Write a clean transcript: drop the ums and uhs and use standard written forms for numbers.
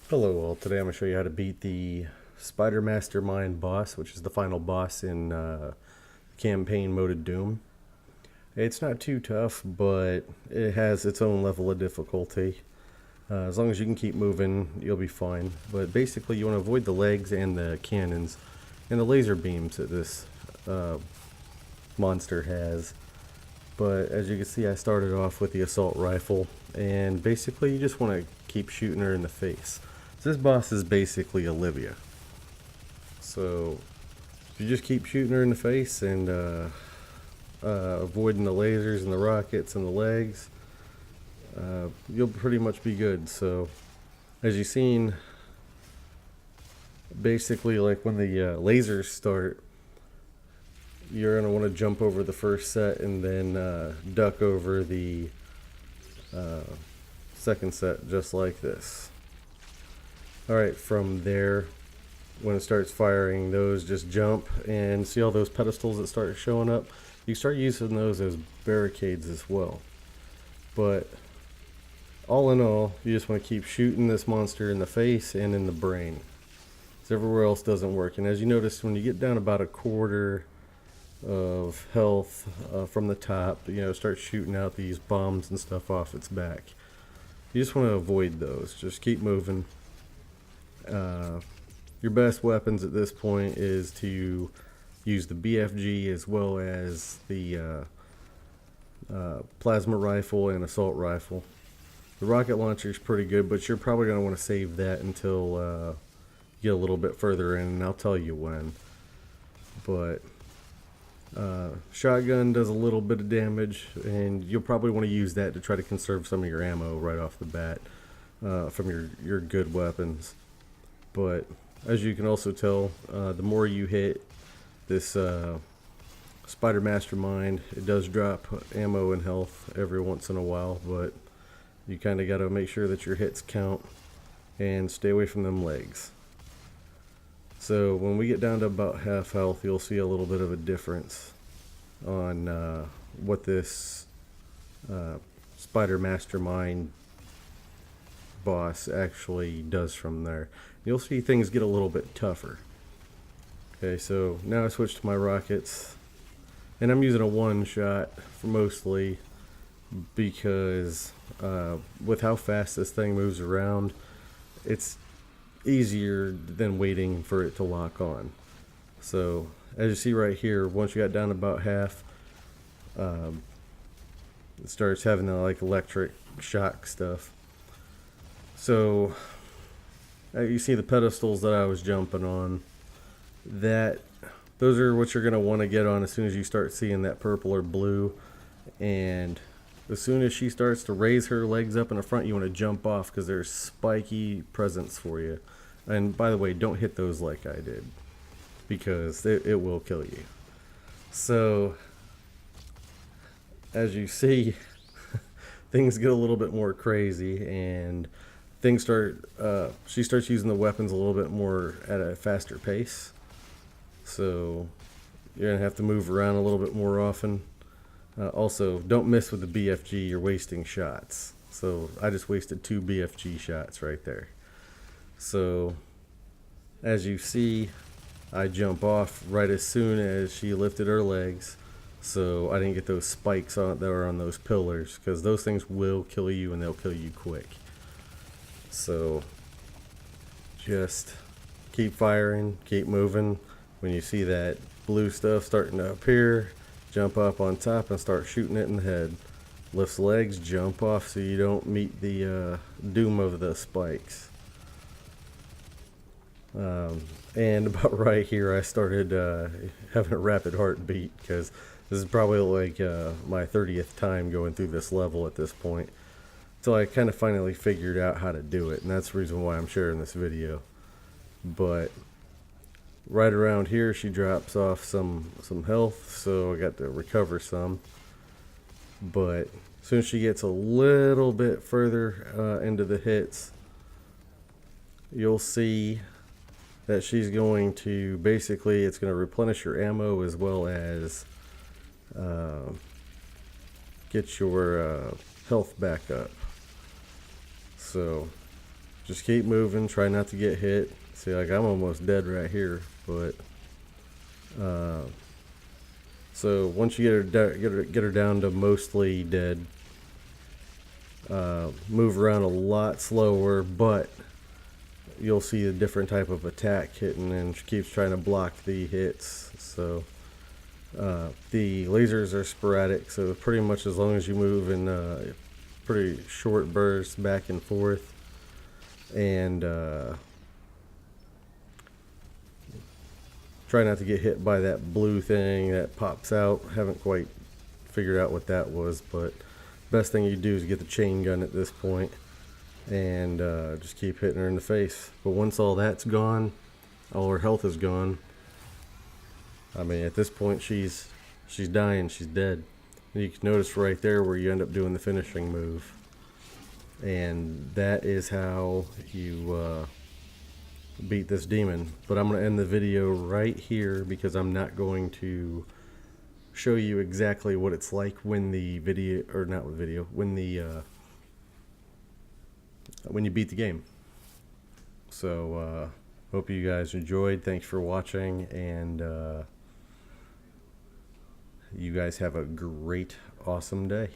Hello all, today I'm going to show you how to beat the Spider Mastermind boss, which is the final boss in campaign moded Doom. It's not too tough, but it has its own level of difficulty. As long as you can keep moving, you'll be fine. But basically you want to avoid the legs and the cannons and the laser beams that this monster has. But as you can see, I started off with the assault rifle, and basically you just want to keep shooting her in the face. This boss is basically Olivia. So you just keep shooting her in the face and avoiding the lasers and the rockets and the legs, you'll pretty much be good. So as you've seen, basically like when the lasers start, you're going to want to jump over the first set and then duck over the second set just like this. Alright, from there, when it starts firing, those just jump, and see all those pedestals that start showing up? You start using those as barricades as well. But all in all, you just want to keep shooting this monster in the face and in the brain, because everywhere else doesn't work. And as you notice, when you get down about a quarter of health from the top, start shooting out these bombs and stuff off its back. You just want to avoid those. Just keep moving. Your best weapons at this point is to use the BFG as well as the plasma rifle and assault rifle. The rocket launcher is pretty good, but you're probably going to want to save that until you get a little bit further in, and I'll tell you when. But shotgun does a little bit of damage, and you'll probably want to use that to try to conserve some of your ammo right off the bat from your good weapons. But as you can also tell, the more you hit this Spider Mastermind, it does drop ammo and health every once in a while, but you kind of got to make sure that your hits count and stay away from them legs. So when we get down to about half health, you'll see a little bit of a difference on what this Spider Mastermind boss actually does from there. You'll see things get a little bit tougher. Okay, so now I switched to my rockets, and I'm using a one shot for mostly because with how fast this thing moves around, it's easier than waiting for it to lock on. So as you see right here, once you got down about half, it starts having the like electric shock stuff. So you see the pedestals that I was jumping on, those are what you're going to want to get on as soon as you start seeing that purple or blue. And as soon as she starts to raise her legs up in the front, you want to jump off, because there's spiky presents for you. And by the way, don't hit those like I did, because it will kill you. So as you see, things get a little bit more crazy, and things she starts using the weapons a little bit more at a faster pace. So you're gonna have to move around a little bit more often. Also, don't mess with the BFG, you're wasting shots. So I just wasted 2 BFG shots right there. So as you see, I jump off right as soon as she lifted her legs, so I didn't get those spikes that were on those pillars, because those things will kill you, and they'll kill you quick. So just keep firing, keep moving. When you see that blue stuff starting to appear, jump up on top and start shooting it in the head. Lifts legs, jump off so you don't meet the doom of the spikes. And about right here, I started having a rapid heartbeat, because this is probably like my 30th time going through this level at this point. So I kind of finally figured out how to do it, and that's the reason why I'm sharing this video. But right around here, she drops off some health, so I got to recover some. But as soon as she gets a little bit further into the hits, you'll see that she's going to basically, it's going to replenish your ammo as well as get your health back up. So just keep moving, try not to get hit. See, like I'm almost dead right here, but so once you get her down to mostly dead, move around a lot slower, but you'll see a different type of attack hitting, and she keeps trying to block the hits. So the lasers are sporadic, so pretty much as long as you move in pretty short bursts back and forth, and try not to get hit by that blue thing that pops out. Haven't quite figured out what that was, but best thing you do is get the chain gun at this point and just keep hitting her in the face. But once all that's gone, all her health is gone, I mean, at this point she's dying, she's dead. And you can notice right there where you end up doing the finishing move, and that is how you beat this demon. But I'm going to end the video right here because I'm not going to show you exactly what it's like when the video, or not with video, when you beat the game. So hope you guys enjoyed. Thanks for watching, and you guys have a great, awesome day.